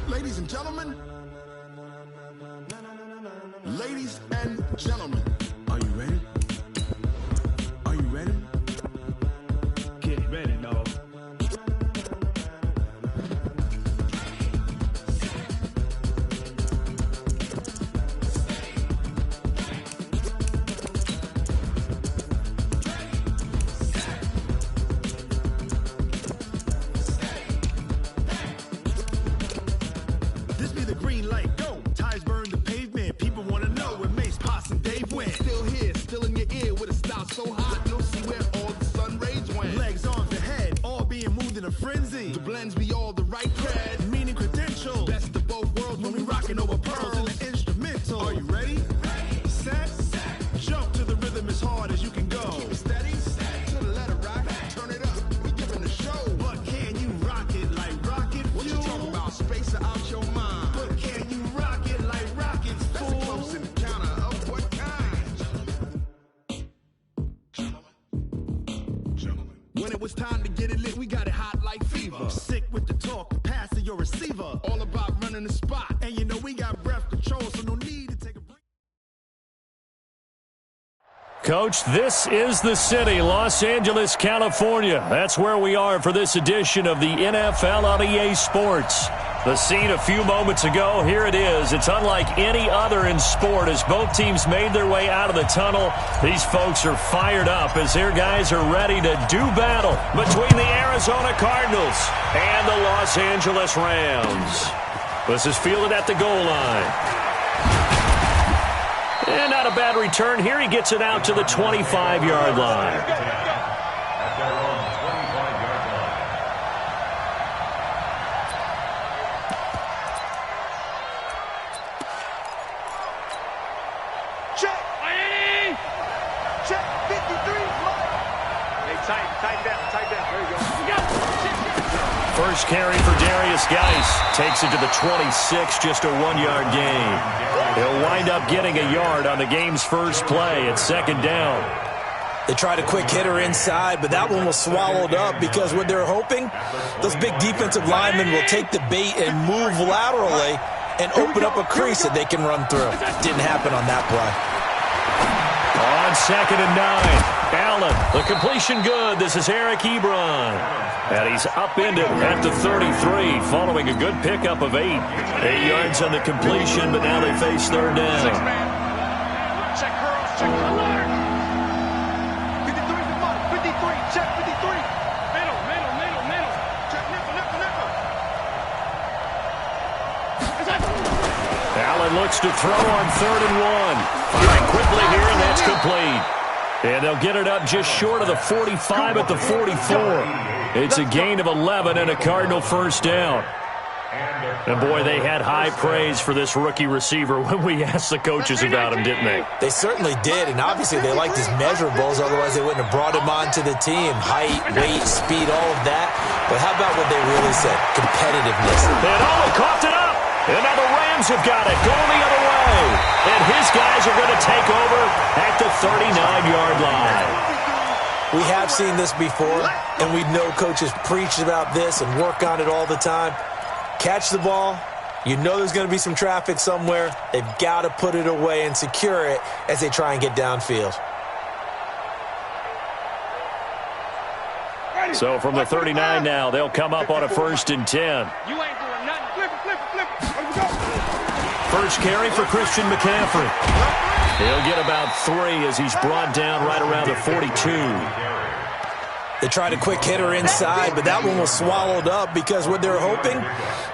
Ladies and gentlemen. Ladies and gentlemen. Are you ready? Are you ready? Get ready, dog. This be the green light, go. Ties burn the pavement. People want to know where Mace, Pops, and Dave went. Still here, still in your ear with a style so hot, you'll see where all the sun rays went. Legs, arms, and head, all being moved in a frenzy. The blends be all the right cred, meaning credentials. Best of both worlds when we rocking over pearls in the instrumental. Are you ready? Set, jump to the rhythm as hard as you can go. Keep it steady, to the letter right. Turn it up, we giving the show. But can you rock it like rocket fuel? What you talking about? Space out your mind. But can you rock it like rockets, fool? That's a close encounter of what kind? Gentlemen. When it was time to get it lit, we got it hot like fever. Sick with the talk, pass to your receiver. All about running the spot. And you know we got breath control, so no need to take a break. Coach, this is the city, Los Angeles, California. That's where we are for this edition of the NFL on EA Sports. The scene a few moments ago, here it is. It's unlike any other in sport as both teams made their way out of the tunnel. These folks are fired up as their guys are ready to do battle between the Arizona Cardinals and the Los Angeles Rams. This is fielded at the goal line. And not a bad return here. He gets it out to the 25-yard line. First carry for DrEwSkyBoOsKy's. Takes it to the 26, just a 1-yard gain. He'll wind up getting a yard on the game's first play at second down. They tried a quick hitter inside, but that one was swallowed up because what they're hoping, those big defensive linemen will take the bait and move laterally and open up a crease that they can run through. Didn't happen on that play. On second and 9. Allen, the completion good. This is Eric Ebron. And he's upended at the 33 following a good pickup of 8. 8 yards on the completion, but now they face third down. Check curls, check alert. 53 is the money. 53, check 53. Middle. Check nickel. Allen looks to throw on third and 1. Firing quickly here, and that's complete. And they'll get it up just short of the 45 at the 44. It's a gain of 11 and a Cardinal first down. And, boy, they had high praise for this rookie receiver when we asked the coaches about him, didn't they? They certainly did, and obviously they liked his measurables, otherwise they wouldn't have brought him onto the team. Height, weight, speed, all of that. But how about what they really said? Competitiveness. And coughed it up. And now the Rams have got it, going the other way. And his guys are going to take over at the 39-yard line. We have seen this before, and we know coaches preach about this and work on it all the time. Catch the ball. You know there's going to be some traffic somewhere. They've got to put it away and secure it as they try and get downfield. So from the 39 now, they'll come up on a 1st and 10. You ain't doing nothing. Flip it. First carry for Christian McCaffrey. He'll get about 3 as he's brought down right around the 42. They tried a quick hitter inside, but that one was swallowed up because what they're hoping,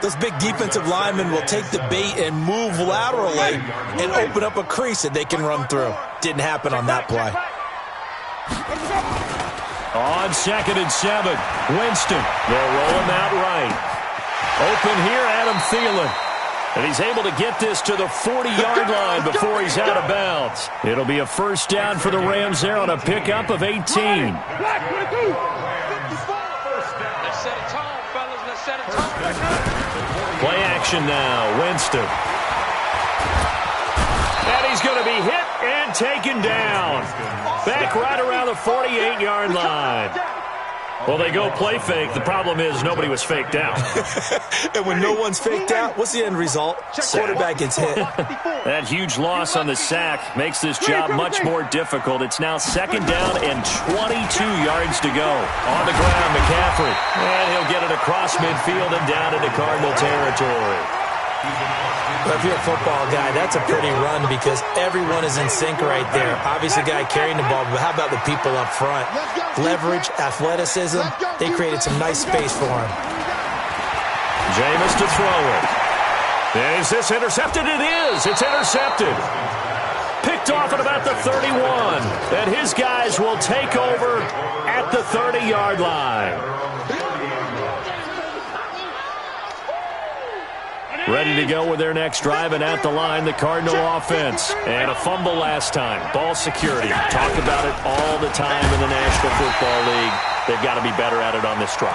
those big defensive linemen will take the bait and move laterally and open up a crease that they can run through. Didn't happen on that play. On 2nd and 7, Winston. They'll roll him out right. Open here, Adam Thielen. And he's able to get this to the 40-yard line before he's out of bounds. It'll be a first down for the Rams there on a pickup of 18. Let's set a tone, fellas. Let's set a tone. Play action now. Winston. And he's going to be hit and taken down. Back right around the 48-yard line. Well, they go play fake. The problem is nobody was faked out. And when no one's faked out, what's the end result? Quarterback gets hit. That huge loss on the sack makes this job much more difficult. It's now 2nd down and 22 yards to go. On the ground, McCaffrey. And he'll get it across midfield and down into Cardinal territory. But if you're a football guy, that's a pretty run because everyone is in sync right there. Obviously, the guy carrying the ball, but how about the people up front? Leverage, athleticism, they created some nice space for him. Jameis to throw it. Is this intercepted? It is. It's intercepted. Picked off at about the 31. And his guys will take over at the 30-yard line. Ready to go with their next drive, and at the line, the Cardinal offense. And a fumble last time. Ball security. Talk about it all the time in the National Football League. They've got to be better at it on this drive.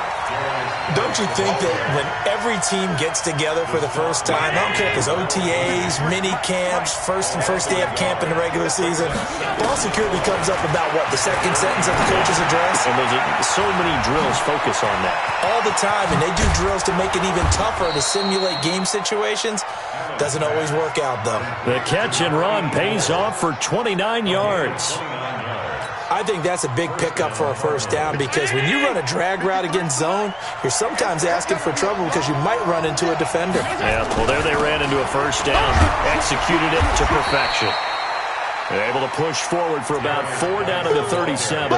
Don't you think that when every team gets together for the first time, I don't care if it's OTAs, mini camps, first day of camp in the regular season, ball security comes up about what, the second sentence of the coach's address? And there's so many drills focus on that. All the time, and they do drills to make it even tougher to simulate game situations. Doesn't always work out, though. The catch and run pays off for 29 yards. I think that's a big pickup for a first down because when you run a drag route against zone, you're sometimes asking for trouble because you might run into a defender. Yeah, well, there they ran into a first down, executed it to perfection. They're able to push forward for about 4 down to the 37.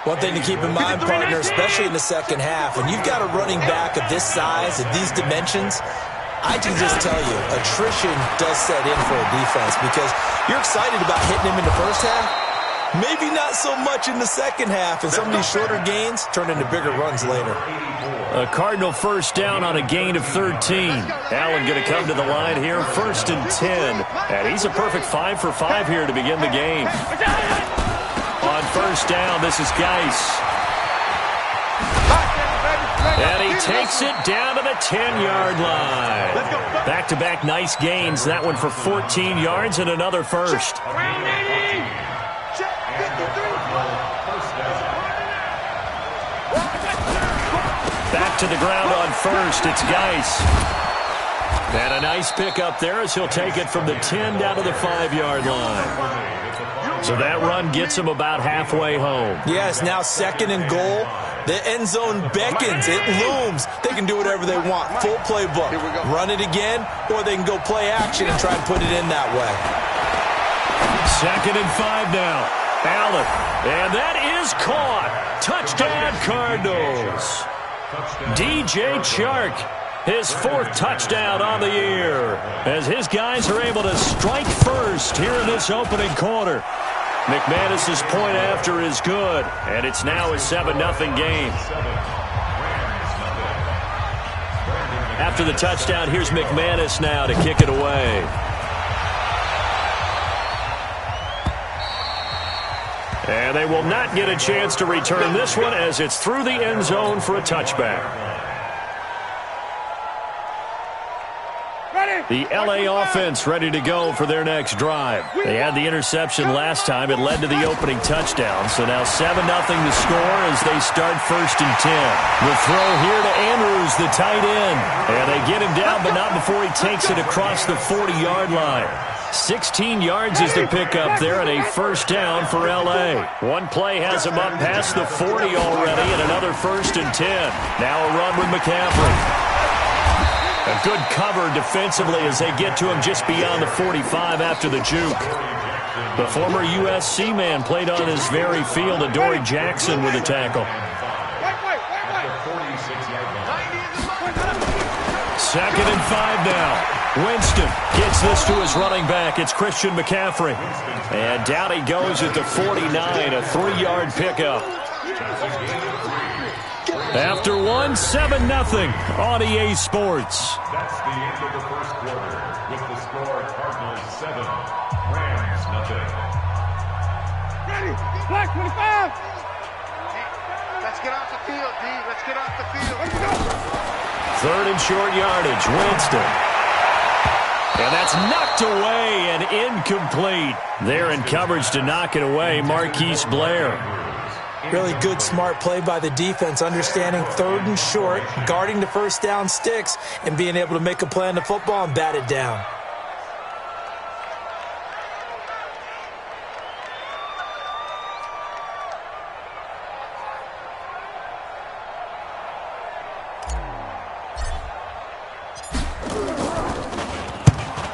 One thing to keep in mind, partner, especially in the second half, when you've got a running back of this size, of these dimensions, I can just tell you, attrition does set in for a defense because you're excited about hitting him in the first half. Maybe not so much in the second half, and some of these shorter gains turn into bigger runs later. A Cardinal first down on a gain of 13. Allen going to come to the line here, 1st and 10. And he's a perfect 5 for 5 here to begin the game. On first down, this is Geis. And he takes it down to the 10-yard line. Back-to-back nice gains. That one for 14 yards and another first. Back to the ground on first. It's Geis. And a nice pickup there as he'll take it from the 10 down to the 5-yard line. So that run gets him about halfway home. Yes, now 2nd and goal. The end zone beckons. It looms. They can do whatever they want. Full playbook. Run it again, or they can go play action and try and put it in that way. 2nd and 5 now. Allen. And that is caught. Touchdown, Cardinals. DJ Chark, his 4th touchdown on the year, as his guys are able to strike first here in this opening quarter. McManus's point after is good, and it's now a 7-0 game. After the touchdown, here's McManus now to kick it away. And they will not get a chance to return this one as it's through the end zone for a touchback. The L.A. offense ready to go for their next drive. They had the interception last time. It led to the opening touchdown. So now 7-0 to score as they start 1st and 10. The throw here to Andrews, the tight end. And they get him down, but not before he takes it across the 40-yard line. 16 yards is the pickup there and a first down for L.A. One play has him up past the 40 already and another 1st and 10. Now a run with McCaffrey. A good cover defensively as they get to him just beyond the 45 after the juke. The former USC man played on this very field, Adoree Jackson with a tackle. 2nd and 5 now. Winston gets this to his running back. It's Christian McCaffrey. And down he goes at the 49, a 3-yard pickup. After 7-0 on EA Sports. That's the end of the first quarter with the score Cardinals 7, Rams nothing. Ready, black 25. Let's get off the field, D. Let's get off the field. Let's go. 3rd and short yardage, Winston. And that's knocked away and incomplete. There in coverage to knock it away, Marquise Blair. Really good, smart play by the defense, understanding 3rd and short, guarding the first down sticks, and being able to make a play on the football and bat it down.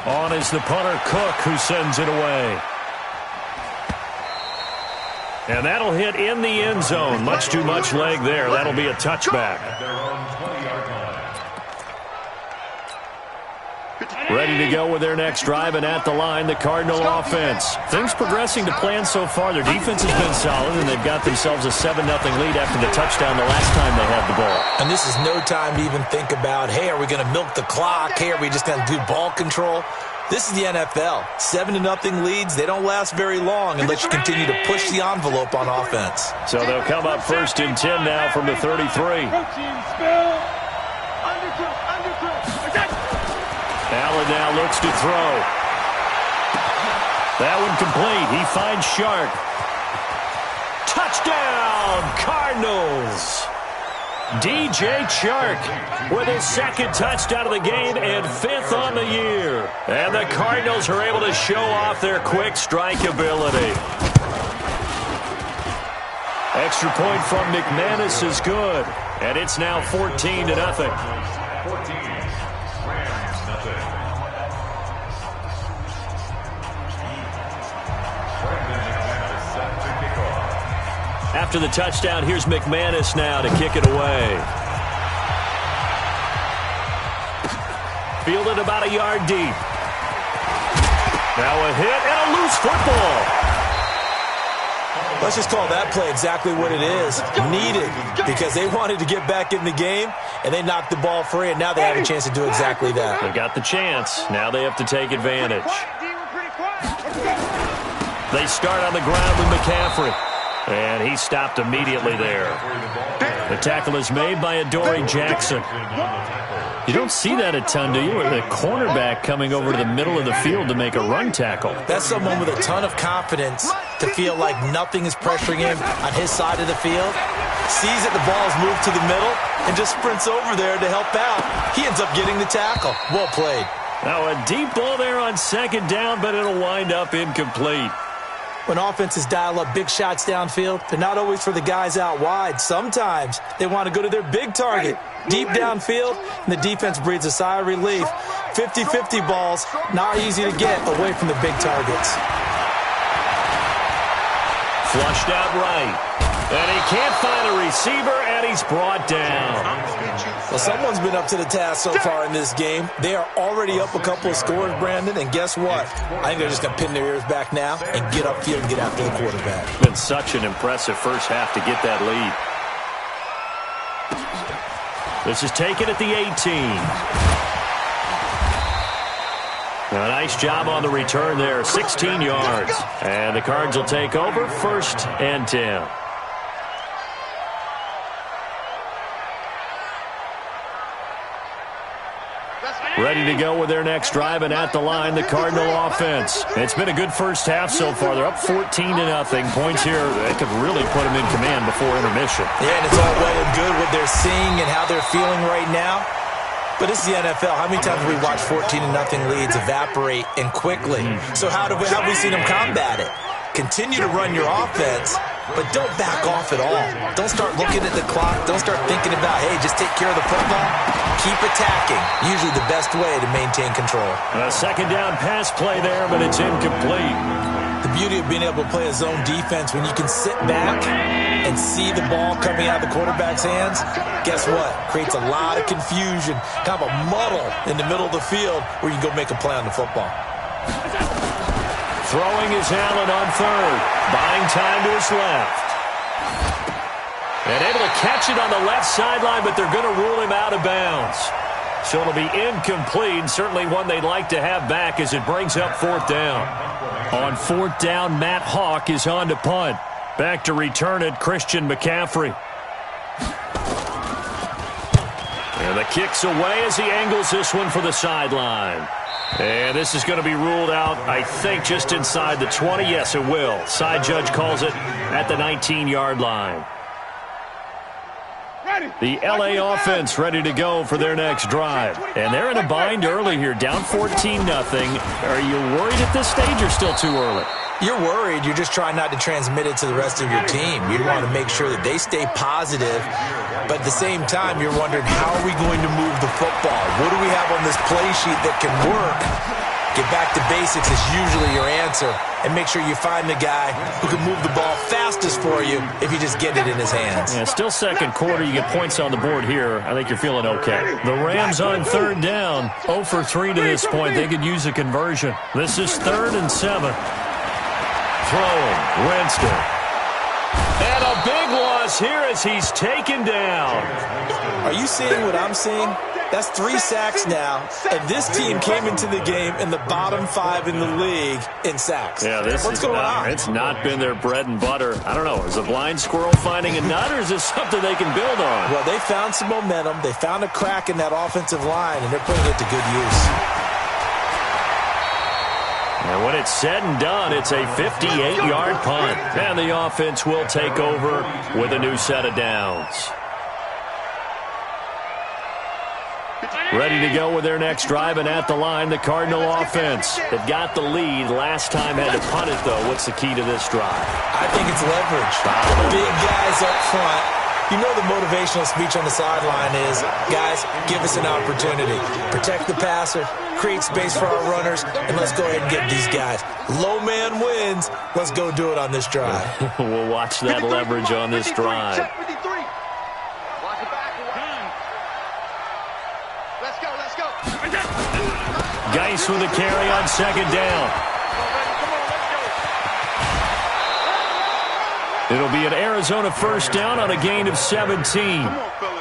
On is the punter, Cook, who sends it away. And that'll hit in the end zone. Much too much leg there. That'll be a touchback. Ready to go with their next drive, and at the line, the Cardinal offense. Things progressing to plan so far. Their defense has been solid, and they've got themselves a 7-0 lead after the touchdown the last time they had the ball. And this is no time to even think about, hey, are we going to milk the clock? Hey, are we just going to do ball control? This is the NFL. 7-0 leads, they don't last very long unless you continue to push the envelope on offense. So they'll come up 1st and 10 now from the 33. Allen now looks to throw. That one complete. He finds Shark. Touchdown, Cardinals! DJ Chark with his 2nd touchdown of the game and 5th on the year. And the Cardinals are able to show off their quick strike ability. Extra point from McManus is good. And it's now 14-0. 14. After the touchdown, here's McManus now to kick it away. Fielded about a yard deep. Now a hit and a loose football. Let's just call that play exactly what it is. Needed, because they wanted to get back in the game, and they knocked the ball free, and now they have a chance to do exactly that. They got the chance. Now they have to take advantage. They start on the ground with McCaffrey. And he stopped immediately there. The tackle is made by Adoree Jackson. You don't see that a ton, do you? The cornerback coming over to the middle of the field to make a run tackle. That's someone with a ton of confidence to feel like nothing is pressuring him on his side of the field. Sees that the ball's moved to the middle and just sprints over there to help out. He ends up getting the tackle. Well played. Now a deep ball there on 2nd down, but it'll wind up incomplete. When offenses dial up big shots downfield, they're not always for the guys out wide. Sometimes they want to go to their big target, deep downfield, and the defense breathes a sigh of relief. 50-50 balls, not easy to get away from the big targets. Flushed out right. And he can't find a receiver, and he's brought down. Well, someone's been up to the task so far in this game. They are already up a couple of scores, Brandon, and guess what? I think they're just going to pin their ears back now and get upfield and get after the quarterback. Been such an impressive first half to get that lead. This is taken at the 18. A nice job on the return there, 16 yards. And the Cards will take over 1st and 10. Ready to go with their next drive, and at the line, the Cardinal offense. It's been a good first half so far. They're up 14-0. Points here, they could really put them in command before intermission. Yeah, and it's all well and good what they're seeing and how they're feeling right now. But this is the NFL. How many times have we watched 14-0 leads evaporate and quickly? So how have we seen them combat it? Continue to run your offense, but don't back off at all. Don't start looking at the clock. Don't start thinking about, hey, just take care of the football. Keep attacking. Usually the best way to maintain control. A 2nd down pass play there, but it's incomplete. The beauty of being able to play a zone defense when you can sit back and see the ball coming out of the quarterback's hands, guess what? Creates a lot of confusion, kind of a muddle in the middle of the field where you can go make a play on the football. Throwing is Allen on 3rd. Buying time to his left. And able to catch it on the left sideline, but they're going to rule him out of bounds. So it'll be incomplete, certainly one they'd like to have back as it brings up 4th down. On 4th down, Matt Hawk is on to punt. Back to return it, Christian McCaffrey. And the kick's away as he angles this one for the sideline. And this is going to be ruled out, I think, just inside the 20. Yes, it will. Side judge calls it at the 19-yard line. The LA offense ready to go for their next drive. And they're in a bind early here, down 14-0. Are you worried at this stage or still too early? You're worried. You're just trying not to transmit it to the rest of your team. You want to make sure that they stay positive. But at the same time, you're wondering, how are we going to move the football? What do we have on this play sheet that can work? Get back to basics is usually your answer. And make sure you find the guy who can move the ball fastest for you if you just get it in his hands. Yeah, still second quarter. You get points on the board here. I think you're feeling okay. The Rams on third down. 0 for 3 to this point. They could use a conversion. This is 3rd and 7. Throwing, Winston. And a big loss here as he's taken down. Are you seeing what I'm seeing? That's 3 sacks now, and this team came into the game in the bottom 5 in the league in sacks. Yeah, what's going on? It's not been their bread and butter. I don't know. Is a blind squirrel finding a nut, or is this something they can build on? Well, they found some momentum. They found a crack in that offensive line, and they're putting it to good use. And when it's said and done, it's a 58-yard punt. And the offense will take over with a new set of downs. Ready to go with their next drive, and at the line, the Cardinal offense. They've got the lead. Last time had to punt it, though. What's the key to this drive? I think it's leverage. Big guys up front. You know the motivational speech on the sideline is, guys, give us an opportunity. Protect the passer, create space for our runners, and let's go ahead and get these guys. Low man wins. Let's go do it on this drive. We'll watch that leverage on this drive. Let's go. Geis with a carry on second down. It'll be an Arizona first down on a gain of 17.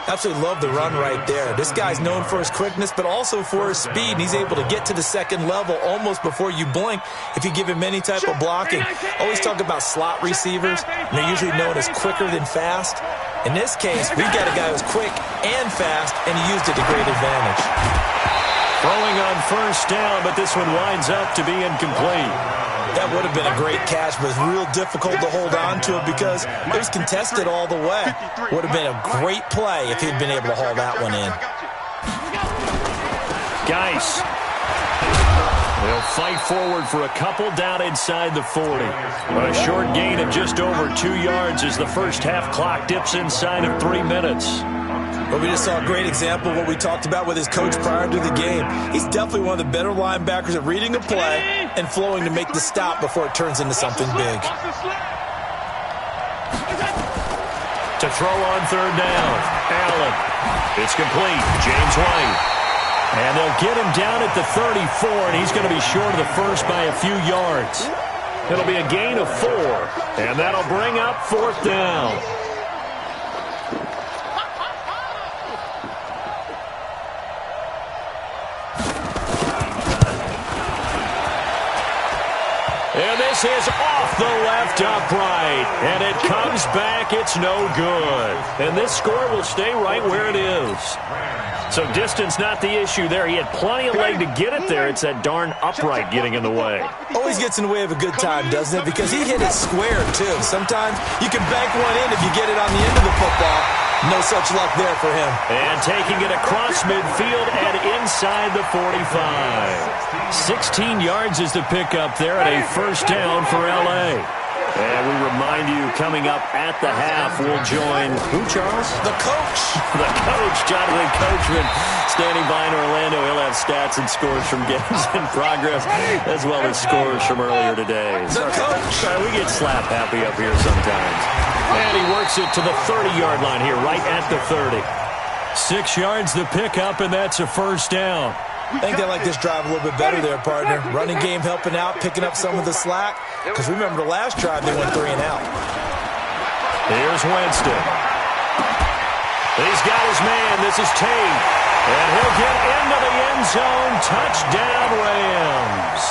Absolutely love the run right there. This guy's known for his quickness, but also for his speed, and he's able to get to the second level almost before you blink if you give him any type of blocking. Always talk about slot receivers, and they're usually known as quicker than fast. In this case, we've got a guy who's quick and fast, and he used it to great advantage. Throwing on first down, but this one winds up to be incomplete. That would have been a great catch, but it's real difficult to hold on to it because it was contested all the way. Would have been a great play if he'd been able to haul that one in. Geis. They'll fight forward for a couple down inside the 40. A short gain of just over 2 yards as the first half clock dips inside of 3 minutes. Well, we just saw a great example of what we talked about with his coach prior to the game. He's definitely one of the better linebackers at reading a play and flowing to make the stop before it turns into something big. To throw on third down, Allen. It's complete. James White. And they'll get him down at the 34, and he's going to be short of the first by a few yards. It'll be a gain of 4, and that'll bring up fourth down. And this is off the left upright. And it comes back. It's no good. And this score will stay right where it is. So distance not the issue there. He had plenty of leg to get it there. It's that darn upright getting in the way. Always gets in the way of a good time, doesn't it? Because he hit it square, too. Sometimes you can bank one in if you get it on the end of the football. No such luck there for him. And taking it across midfield and inside the 45. 16 yards is the pickup there at a first down for L.A. And we remind you, coming up at the half, we'll join, who, Charles? The coach. The coach, Jonathan Coachman, standing by in Orlando. He'll have stats and scores from games in progress, as well as scores from earlier today. The coach. Sorry, we get slap happy up here sometimes. And he works it to the 30-yard line here, right at the 30. 6 yards the pickup, and that's a first down. I think they like this drive a little bit better there, partner. Running game helping out, picking up some of the slack. Because remember the last drive, they went 3 and out. Here's Winston. He's got his man. This is Tate. And he'll get into the end zone. Touchdown, Rams.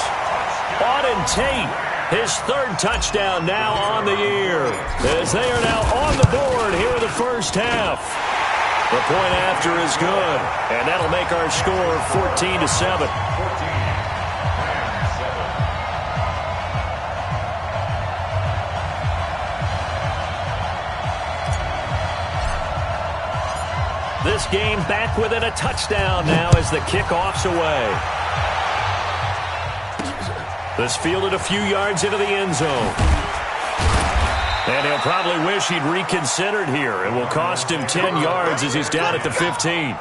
Auden Tate, his 3rd touchdown now on the year. As they are now on the board here in the first half. The point after is good, and that'll make our score 14-7. this game back within a touchdown now as the kickoff's away. This fielded a few yards into the end zone. And he'll probably wish he'd reconsidered here. It will cost him 10 yards as he's down at the 15.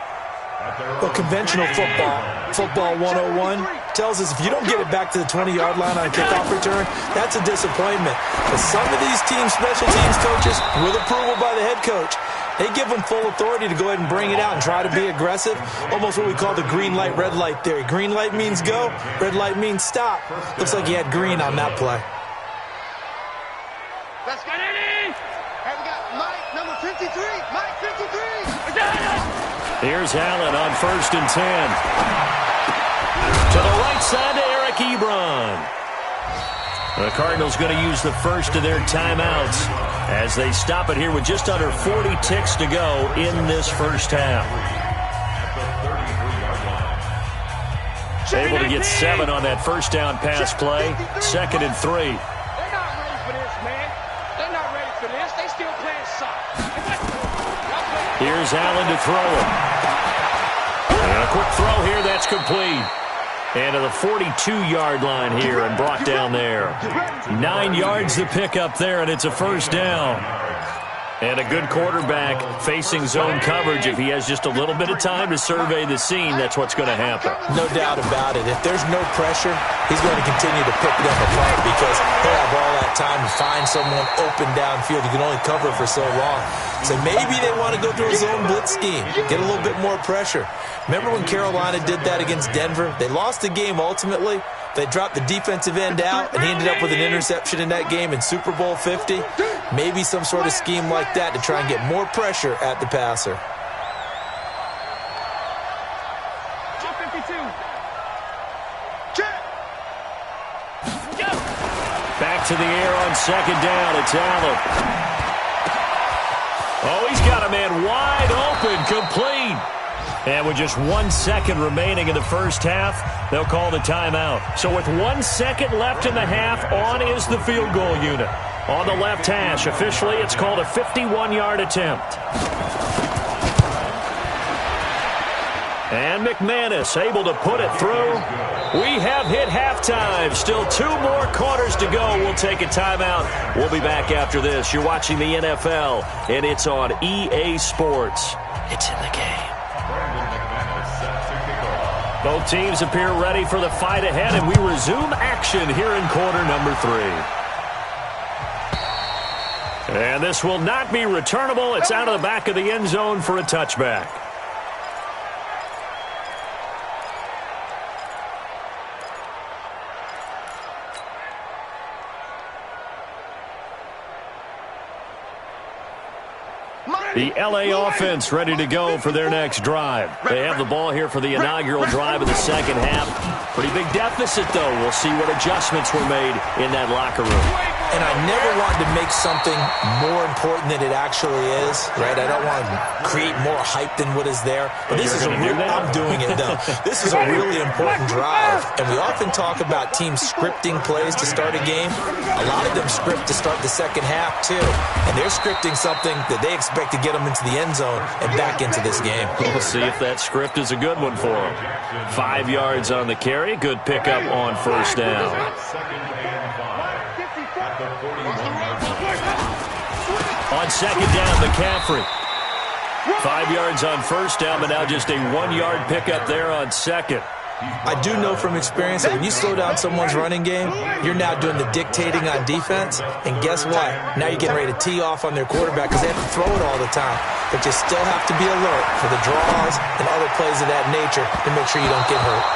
Well, conventional football 101, tells us if you don't get it back to the 20-yard line on a kickoff return, that's a disappointment. But some of these special teams coaches, with approval by the head coach, they give them full authority to go ahead and bring it out and try to be aggressive, almost what we call the green light, red light theory. Green light means go, red light means stop. Looks like he had green on that play. Let's get it in. And we got Mike, number 53. Mike, 53. Here's Allen on 1st and 10. To the right side to Eric Ebron. The Cardinals going to use the first of their timeouts as they stop it here with just under 40 ticks to go in this first half. Able to get 7 on that first down pass play. 2nd and 3. They're not ready for this, man. They're not ready for this. They still playing soccer. Here's Allen to throw it. And a quick throw here, that's complete. And to the 42-yard line here and brought down there. 9 yards to pick up there, and it's a first down. And a good quarterback facing zone coverage. If he has just a little bit of time to survey the scene, that's what's going to happen. No doubt about it. If there's no pressure, he's going to continue to pick them apart because he'll have all that time to find someone open downfield. He can only cover for so long. So maybe they want to go to a zone blitz scheme, get a little bit more pressure. Remember when Carolina did that against Denver? They lost the game ultimately. They dropped the defensive end out, and he ended up with an interception in that game in Super Bowl 50. Maybe some sort of scheme like that to try and get more pressure at the passer. Back to the air on 2nd down. It's Allen. Oh, he's got a man wide open, complete. And with just 1 second remaining in the first half, they'll call the timeout. So with 1 second left in the half, on is the field goal unit. On the left hash, officially it's called a 51-yard attempt. And McManus able to put it through. We have hit halftime. Still 2 more quarters to go. We'll take a timeout. We'll be back after this. You're watching the NFL, and it's on EA Sports. It's in the game. Both teams appear ready for the fight ahead, and we resume action here in quarter number 3. And this will not be returnable. It's out of the back of the end zone for a touchback. The L.A. offense ready to go for their next drive. They have the ball here for the inaugural drive of the second half. Pretty big deficit, though. We'll see what adjustments were made in that locker room. And I never wanted to make something more important than it actually is, right? I don't want to create more hype than what is there. But this is a real, I'm doing it, though. This is a really important drive. And we often talk about teams scripting plays to start a game. A lot of them script to start the second half, too. And they're scripting something that they expect to get them into the end zone and back into this game. We'll see if that script is a good one for them. 5 yards on the carry. Good pickup on first down. On second down, McCaffrey. 5 yards on first down, but now just a 1-yard pickup there on second. I do know from experience that when you slow down someone's running game, you're now doing the dictating on defense. And guess what? Now you're getting ready to tee off on their quarterback because they have to throw it all the time. But you still have to be alert for the draws and other plays of that nature to make sure you don't get hurt.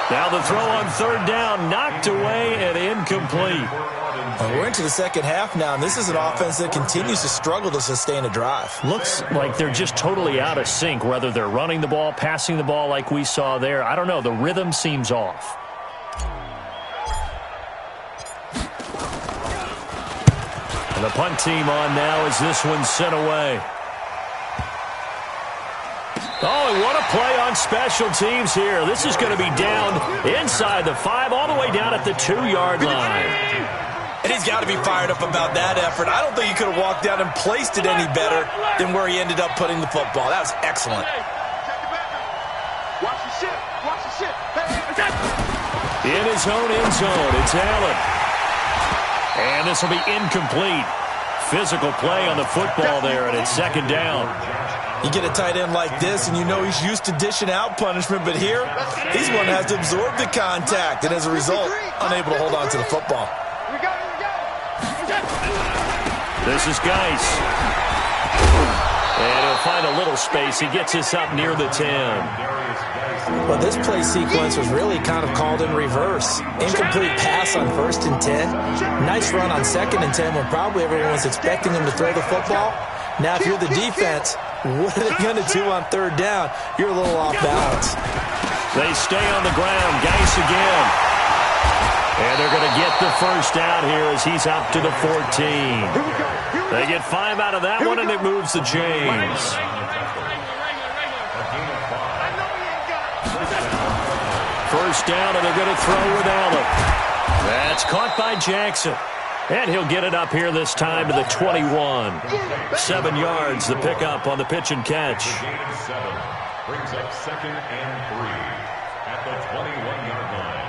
Now the throw on third down, knocked away and incomplete. We're into the second half now, and this is an offense that continues to struggle to sustain a drive. Looks like they're just totally out of sync, whether they're running the ball, passing the ball like we saw there. I don't know. The rhythm seems off. And the punt team on now as this one's sent away. Oh, and what a play on special teams here. This is going to be down inside the 5, all the way down at the 2-yard line. And he's got to be fired up about that effort. I don't think he could have walked down and placed it any better than where he ended up putting the football. That was excellent. Watch the ship. Watch the ship. In his own end zone, it's Allen. And this will be incomplete. Physical play on the football there, and it's second down. You get a tight end like this, and you know he's used to dishing out punishment, but here, he's one that has to absorb the contact, and as a result, unable to hold on to the football. This is Geis. And he'll find a little space. He gets us up near the 10. Well, this play sequence was really kind of called in reverse. Incomplete pass on 1st and 10. Nice run on 2nd and 10 when probably everyone was expecting him to throw the football. Now, if you're the defense, what are they going to do on 3rd down? You're a little off balance. They stay on the ground. Geis again. And they're going to get the first down here as he's up to the 14. They get 5 out of that one, and it moves the chains. First down, and they're going to throw with Allen. That's caught by Jackson. And he'll get it up here this time to the 21. 7 yards, the pickup on the pitch and catch. Brings up 2nd and 3 at the 21-yard line.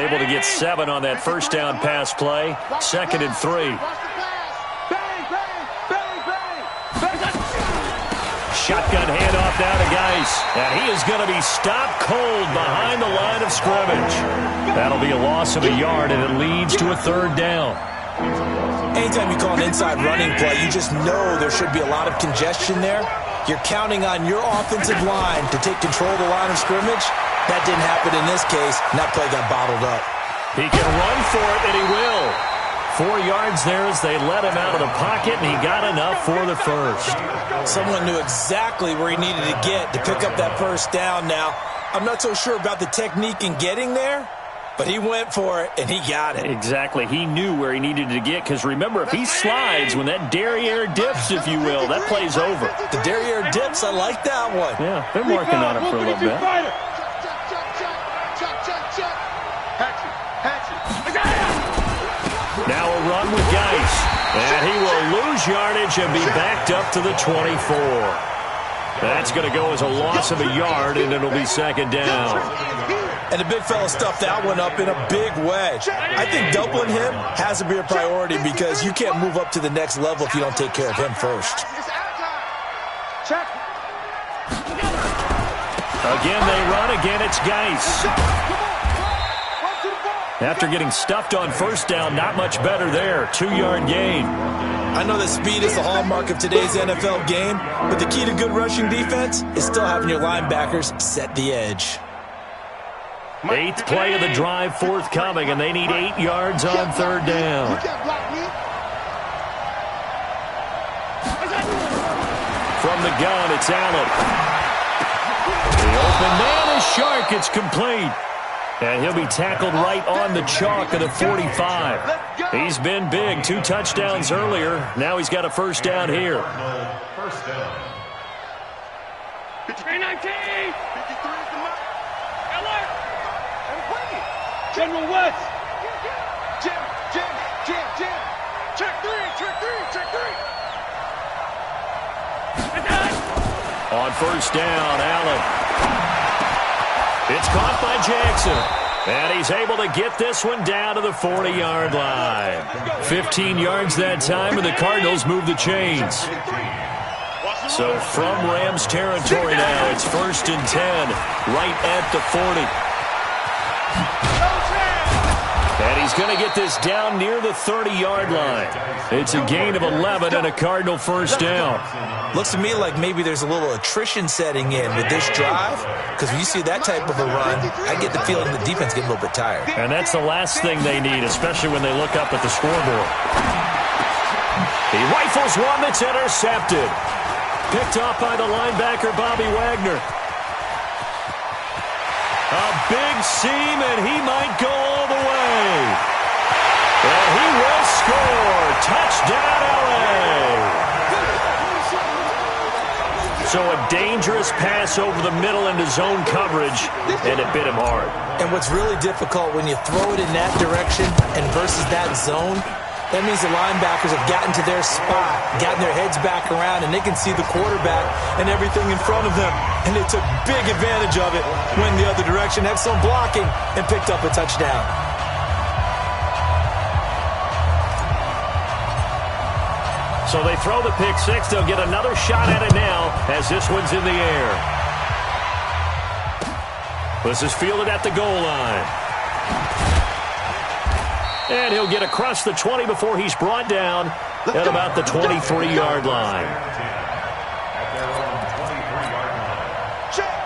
Able to get 7 on that first down pass play. 2nd and 3. Shotgun handoff now to Geis. And he is going to be stopped cold behind the line of scrimmage. That'll be a loss of a yard, and it leads to a 3rd down. Anytime you call an inside running play, you just know there should be a lot of congestion there. You're counting on your offensive line to take control of the line of scrimmage. That didn't happen in this case, and that play got bottled up. He can run for it, and he will. 4 yards there as they let him out of the pocket, and he got enough for the first. Someone knew exactly where he needed to get to pick up that first down now. I'm not so sure about the technique in getting there, but he went for it, and he got it. Exactly. He knew where he needed to get, because remember, if he slides, when that derriere dips, if you will, that play's over. The derriere dips, I like that one. Yeah, been working on it for a little bit. Now a run with Geis. And he will lose yardage and be backed up to the 24. That's going to go as a loss of a yard, and it'll be 2nd down. And the big fella stuffed that one up in a big way. I think doubling him has to be a priority because you can't move up to the next level if you don't take care of him first. Again, they run. Again, it's Geis. After getting stuffed on first down, not much better there. 2-yard gain. I know that speed is the hallmark of today's NFL game, but the key to good rushing defense is still having your linebackers set the edge. 8th play of the drive forthcoming, and they need 8 yards on 3rd down. From the gun, it's Allen. The open man is Shark. It's complete. And he'll be tackled right on the chalk of the 45. He's been big. 2 touchdowns earlier. Now he's got a first down here. First down. 319. 53 is the mark. Alert. General West. Jim. Check 3. On first down, Allen. It's caught by Jackson. And he's able to get this one down to the 40-yard line. 15 yards that time, and the Cardinals move the chains. So from Rams territory now, it's 1st and 10, right at the 40. And he's going to get this down near the 30-yard line. It's a gain of 11 and a Cardinal first down. Looks to me like maybe there's a little attrition setting in with this drive, because when you see that type of a run, I get the feeling the defense getting a little bit tired. And that's the last thing they need, especially when they look up at the scoreboard. He rifles one that's intercepted. Picked off by the linebacker, Bobby Wagner. A big seam, and he might go all the way. And he will score. Touchdown, LA. So a dangerous pass over the middle into zone coverage, and it bit him hard. And what's really difficult when you throw it in that direction and versus that zone, that means the linebackers have gotten to their spot, gotten their heads back around, and they can see the quarterback and everything in front of them. And they took big advantage of it, went the other direction, had some blocking, and picked up a touchdown. So they throw the pick six. They'll get another shot at it now as this one's in the air. This is fielded at the goal line. And he'll get across the 20 before he's brought down at about the 23-yard line.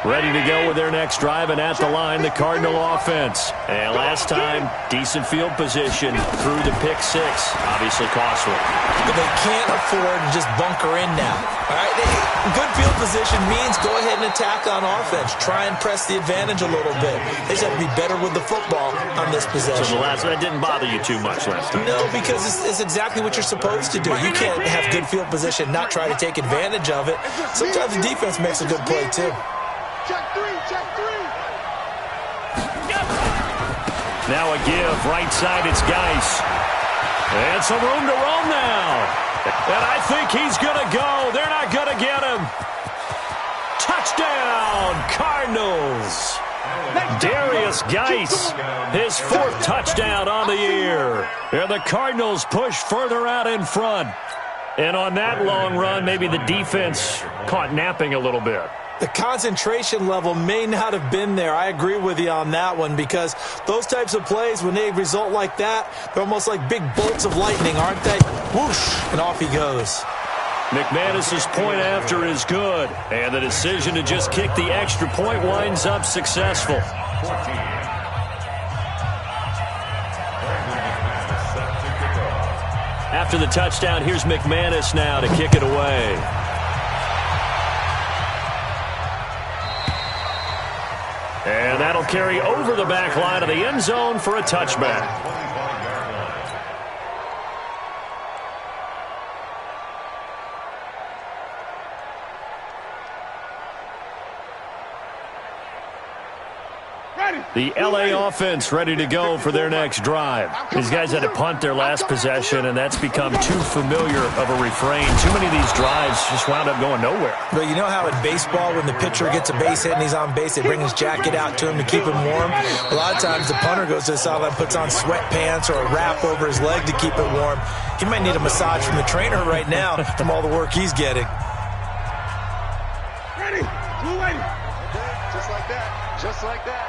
Ready to go with their next drive, and at the line, the Cardinal offense. And last time, decent field position through the pick six. Obviously costly. But they can't afford to just bunker in now. All right, good field position means go ahead and attack on offense. Try and press the advantage a little bit. They just have to be better with the football on this possession. So that didn't bother you too much last time? No, because it's exactly what you're supposed to do. You can't have good field position, not try to take advantage of it. Sometimes the defense makes a good play, too. Check three, check three. Now a give, right side, it's Geis. And some room to roam now. And I think he's going to go. They're not going to get him. Touchdown, Cardinals. Darius Geis, his fourth touchdown on the year. And the Cardinals push further out in front. And on that long run, maybe the defense caught napping a little bit. The concentration level may not have been there. I agree with you on that one, because those types of plays, when they result like that, they're almost like big bolts of lightning, aren't they? Whoosh, and off he goes. McManus's point after is good, and the decision to just kick the extra point winds up successful. After the touchdown, here's McManus now to kick it away. And that'll carry over the back line of the end zone for a touchback. The LA offense ready to go for their next drive. These guys had to punt their last possession, and that's become too familiar of a refrain. Too many of these drives just wound up going nowhere. But you know how in baseball, when the pitcher gets a base hit and he's on base, they bring his jacket out to him to keep him warm? A lot of times the punter goes to the sideline, puts on sweatpants or a wrap over his leg to keep it warm. He might need a massage from the trainer right now from all the work he's getting. Ready, blue lady. Just like that, just like that.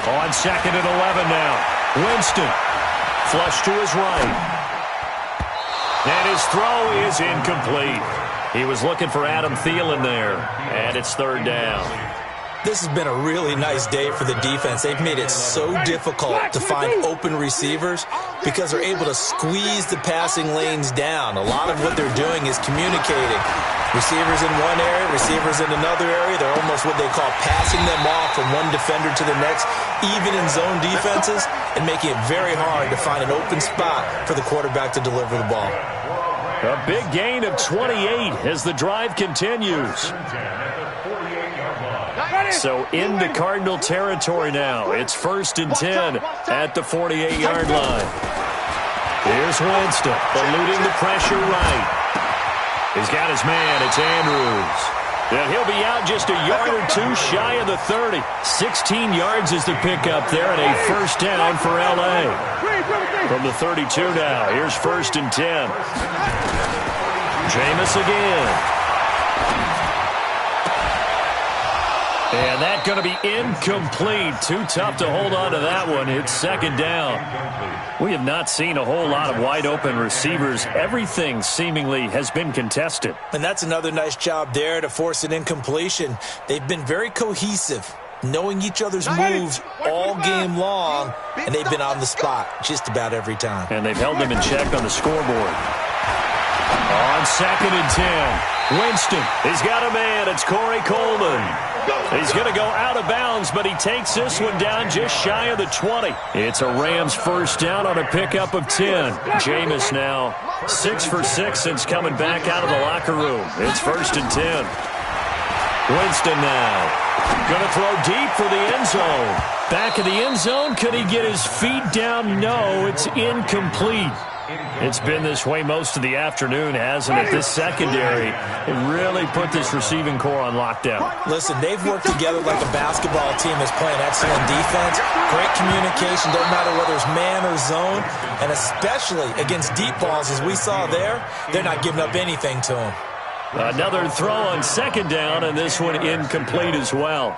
On second and 11 now. Winston. Flush to his right. And his throw is incomplete. He was looking for Adam Thielen there. And it's third down. This has been a really nice day for the defense. They've made it so difficult to find open receivers because they're able to squeeze the passing lanes down. A lot of what they're doing is communicating. Receivers in one area, receivers in another area. They're almost what they call passing them off from one defender to the next, even in zone defenses, and making it very hard to find an open spot for the quarterback to deliver the ball. A big gain of 28 as the drive continues. So into Cardinal territory now. It's 1st and 10 at the 48-yard line. Here's Winston, eluding the pressure right. He's got his man. It's Andrews. And he'll be out just a yard or two shy of the 30. 16 yards is the pickup there, and a first down for L.A. From the 32 now. Here's 1st and 10. Jameis again. And that's going to be incomplete. Too tough to hold on to that one. It's second down. We have not seen a whole lot of wide-open receivers. Everything seemingly has been contested. And that's another nice job there to force an incompletion. They've been very cohesive, knowing each other's moves all game long, and they've been on the spot just about every time. And they've held them in check on the scoreboard. On 2nd and 10, Winston. He's got a man. It's Corey Coleman. He's going to go out of bounds, but he takes this one down just shy of the 20. It's a Rams first down on a pickup of 10. Jameis now 6 for 6 since coming back out of the locker room. It's 1st and 10. Winston now going to throw deep for the end zone. Back of the end zone. Could he get his feet down? No, it's incomplete. It's been this way most of the afternoon, hasn't it? This secondary, it really put this receiving core on lockdown. Listen, they've worked together like a basketball team that's playing excellent defense. Great communication, doesn't matter whether it's man or zone. And especially against deep balls, as we saw there, they're not giving up anything to them. Another throw on 2nd down, and this one incomplete as well.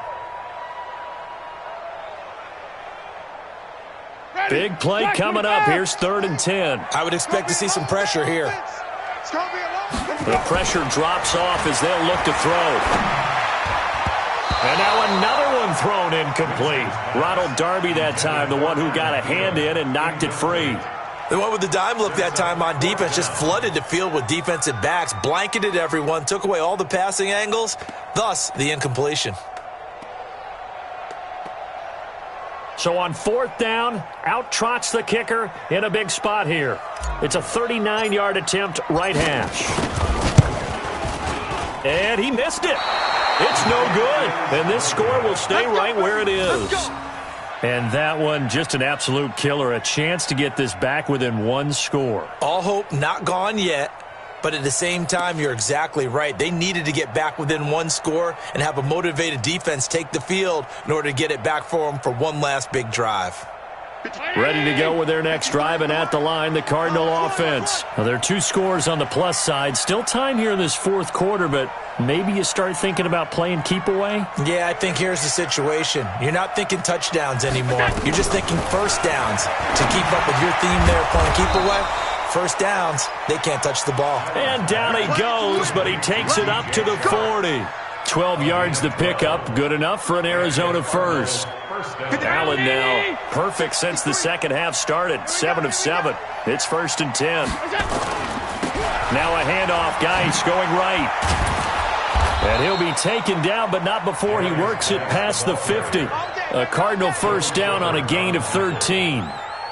Big play coming up. Here's 3rd and 10. I would expect to see some pressure here. The pressure drops off as they'll look to throw. And now another one thrown incomplete. Ronald Darby that time, the one who got a hand in and knocked it free. The one with the dime look that time on defense just flooded the field with defensive backs, blanketed everyone, took away all the passing angles, thus the incompletion. So on 4th down, out trots the kicker in a big spot here. It's a 39-yard attempt, right hash. And he missed it. It's no good. And this score will stay right where it is. And that one, just an absolute killer. A chance to get this back within 1 score. All hope not gone yet. But at the same time, you're exactly right. They needed to get back within 1 score and have a motivated defense take the field in order to get it back for them for one last big drive. Ready to go with their next drive, and at the line, the Cardinal offense. Well, there are 2 scores on the plus side. Still time here in this 4th quarter, but maybe you start thinking about playing keep away? Yeah, I think here's the situation. You're not thinking touchdowns anymore. You're just thinking first downs. To keep up with your theme there, playing keep away, first downs, they can't touch the ball. And down he goes, but he takes it up to the 40. 12 yards to pick up, good enough for an Arizona first. Allen now perfect since the second half started, 7 of 7. It's 1st and 10. Now a handoff, Geis going right. And he'll be taken down, but not before he works it past the 50. A Cardinal first down on a gain of 13.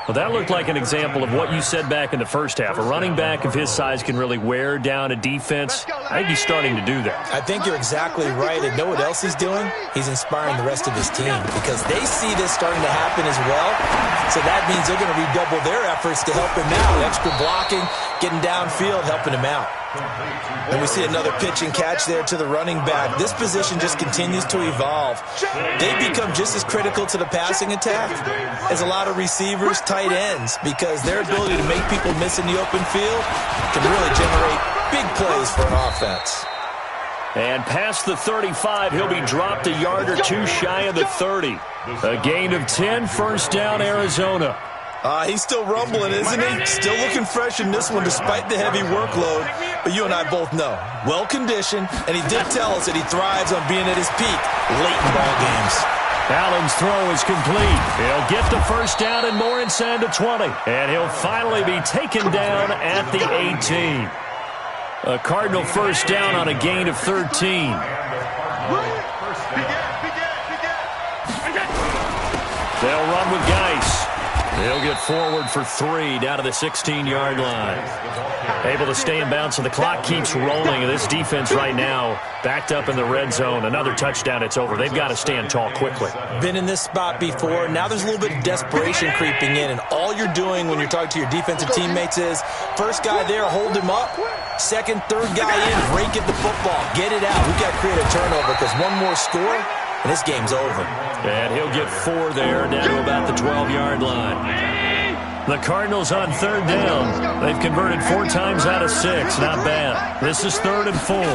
Well, that looked like an example of what you said back in the first half. A running back of his size can really wear down a defense. I think he's starting to do that. I think you're exactly right. And know what else he's doing? He's inspiring the rest of his team because they see this starting to happen as well. So that means they're going to redouble their efforts to help him out. Extra blocking, getting downfield, helping him out. And we see another pitch and catch there to the running back. This position just continues to evolve. They become just as critical to the passing attack as a lot of receivers, tight ends, because their ability to make people miss in the open field can really generate big plays for an offense. And past the 35, he'll be dropped a yard or 2 shy of the 30. A gain of 10, first down, Arizona. He's still rumbling, isn't he? Still looking fresh in this one despite the heavy workload. But you and I both know, well-conditioned, and he did tell us that he thrives on being at his peak late in ball games. Allen's throw is complete. He'll get the first down and more inside the 20. And he'll finally be taken down at the 18. A Cardinal first down on a gain of 13. They'll run with Geis. He'll get forward for 3 down to the 16-yard line. Able to stay in bounds, so the clock keeps rolling. And this defense right now backed up in the red zone. Another touchdown, it's over. They've got to stand tall quickly. Been in this spot before. Now there's a little bit of desperation creeping in. And all you're doing when you're talking to your defensive teammates is, first guy there, hold him up. Second, third guy in, rake at the football. Get it out. We've got to create a turnover because one more score, and this game's over. And he'll get 4 there, down to about the 12-yard line. The Cardinals on 3rd down. They've converted 4 times out of 6. Not bad. This is 3rd and 4.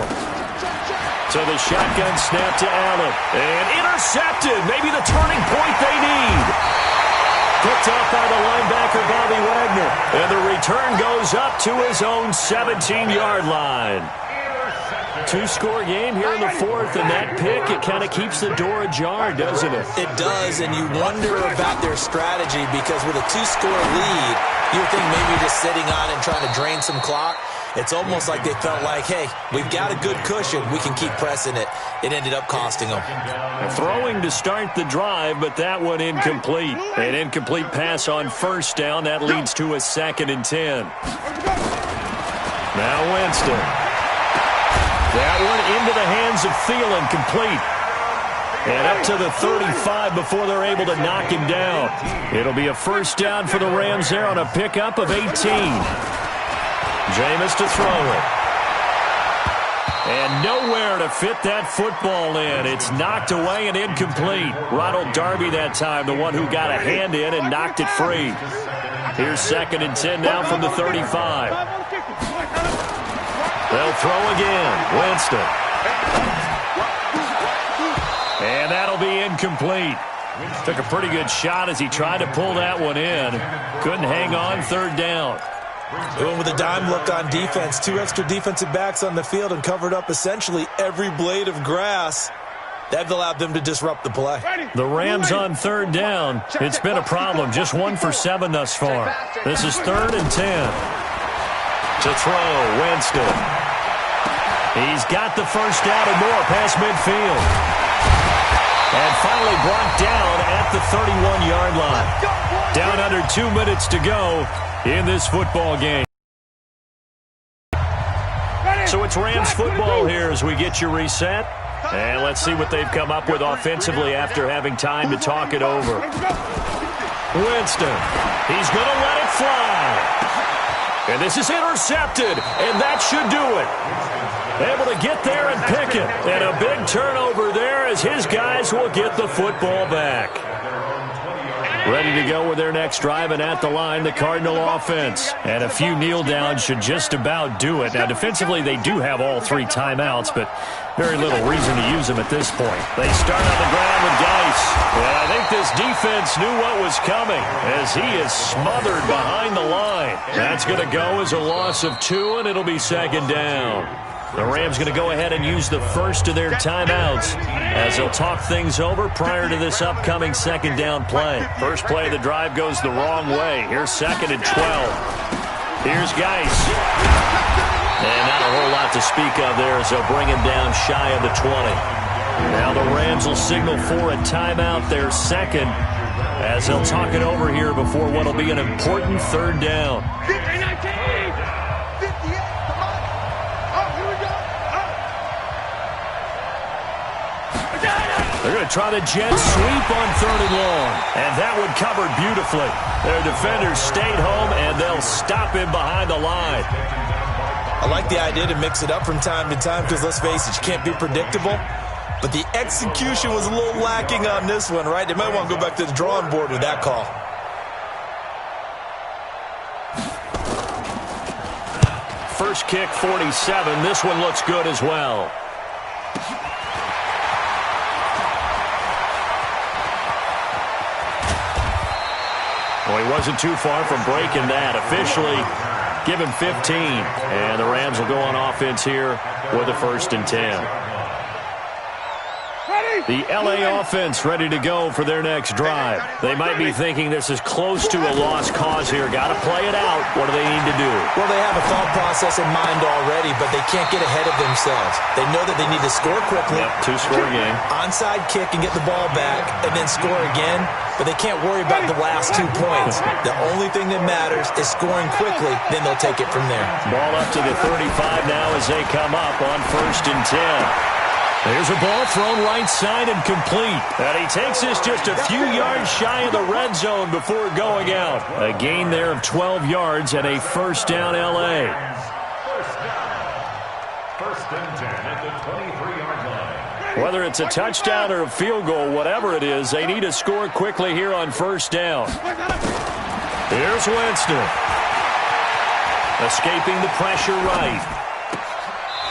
So the shotgun snap to Allen. And intercepted. Maybe the turning point they need. Picked up by the linebacker, Bobby Wagner. And the return goes up to his own 17-yard line. 2-score game here in the 4th, and that pick, it kind of keeps the door ajar, doesn't it? It does, and you wonder about their strategy because with a 2-score lead, you would think maybe you're just sitting on and trying to drain some clock. It's almost like they felt like, hey, we've got a good cushion. We can keep pressing it. It ended up costing them. Throwing to start the drive, but that one incomplete. An incomplete pass on first down. That leads to a 2nd and 10. Now Winston. That one into the hands of Thielen, complete. And up to the 35 before they're able to knock him down. It'll be a first down for the Rams there on a pickup of 18. Jameis to throw it. And nowhere to fit that football in. It's knocked away and incomplete. Ronald Darby that time, the one who got a hand in and knocked it free. Here's 2nd and 10 now from the 35. They'll throw again. Winston. And that'll be incomplete. Took a pretty good shot as he tried to pull that one in. Couldn't hang on, 3rd down. Going with a dime look on defense. 2 extra defensive backs on the field and covered up essentially every blade of grass. That allowed them to disrupt the play. The Rams on 3rd down. It's been a problem. Just 1 for 7 thus far. This is 3rd and 10. To throw, Winston. He's got the first down and more past midfield. And finally brought down at the 31-yard line. Down under 2 minutes to go in this football game. So it's Rams football here as we get you reset. And let's see what they've come up with offensively after having time to talk it over. Winston. He's going to let it fly. And this is intercepted. And that should do it. Able to get there and pick it. And a big turnover there as his guys will get the football back. Ready to go with their next drive, and at the line, the Cardinal offense. And a few kneel downs should just about do it. Now, defensively, they do have all 3 timeouts, but very little reason to use them at this point. They start on the ground with Geis. And I think this defense knew what was coming as he is smothered behind the line. That's going to go as a loss of 2, and it'll be 2nd down. The Rams going to go ahead and use the first of their timeouts as they'll talk things over prior to this upcoming 2nd down play. First play of the drive goes the wrong way. Here's 2nd and 12. Here's Geis. And not a whole lot to speak of there as they'll bring him down shy of the 20. Now the Rams will signal for a timeout, their 2nd, as they'll talk it over here before what will be an important 3rd down. They're going to try the jet sweep on 3rd and long. And that one covered beautifully. Their defenders stayed home, and they'll stop him behind the line. I like the idea to mix it up from time to time because, let's face it, you can't be predictable. But the execution was a little lacking on this one, right? They might want to go back to the drawing board with that call. First kick, 47. This one looks good as well. Well, he wasn't too far from breaking that. Officially, give him 15. And the Rams will go on offense here with a 1st and 10. The L.A. offense ready to go for their next drive. They might be thinking this is close to a lost cause here. Got to play it out. What do they need to do? Well, they have a thought process in mind already, but they can't get ahead of themselves. They know that they need to score quickly. Yep, 2-score game. Onside kick and get the ball back and then score again, but they can't worry about the last 2 points. The only thing that matters is scoring quickly, then they'll take it from there. Ball up to the 35 now as they come up on 1st and 10. There's a ball thrown right side and complete. And he takes this just a few yards shy of the red zone before going out. A gain there of 12 yards and a 1st down L.A. First and 10 at the 23-yard line. Whether it's a touchdown or a field goal, whatever it is, they need to score quickly here on 1st down. Here's Winston. Escaping the pressure right.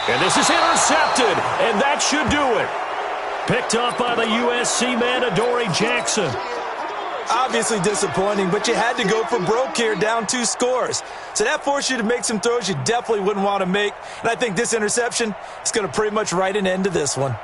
And this is intercepted, and that should do it. Picked off by the USC man, Adoree Jackson. Obviously disappointing, but you had to go for broke here, down 2 scores. So that forced you to make some throws you definitely wouldn't want to make. And I think this interception is going to pretty much write an end to this one.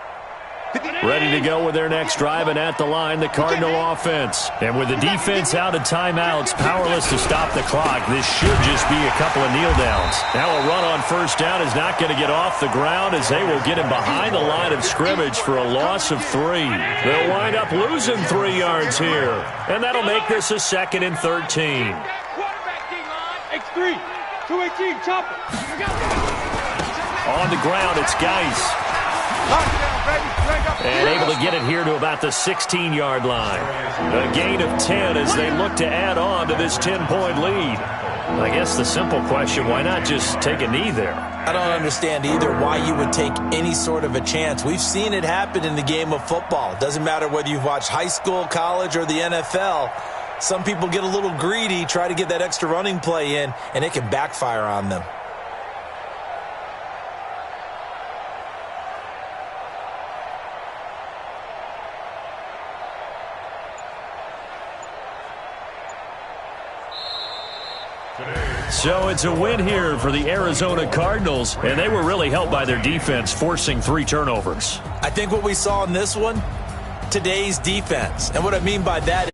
Ready to go with their next drive, and at the line, the Cardinal offense. And with the defense out of timeouts, powerless to stop the clock, this should just be a couple of kneel downs. Now a run on first down is not going to get off the ground as they will get him behind the line of scrimmage for a loss of 3. They'll wind up losing 3 yards here, and that'll make this a 2nd and 13. X3, 218, chopper. On the ground, it's Geis. And able to get it here to about the 16-yard line. A gain of 10 as they look to add on to this 10-point lead. I guess the simple question, why not just take a knee there? I don't understand either why you would take any sort of a chance. We've seen it happen in the game of football. It doesn't matter whether you've watched high school, college, or the NFL. Some people get a little greedy, try to get that extra running play in, and it can backfire on them. So it's a win here for the Arizona Cardinals, and they were really helped by their defense, forcing 3 turnovers. I think what we saw in this one, today's defense. And what I mean by that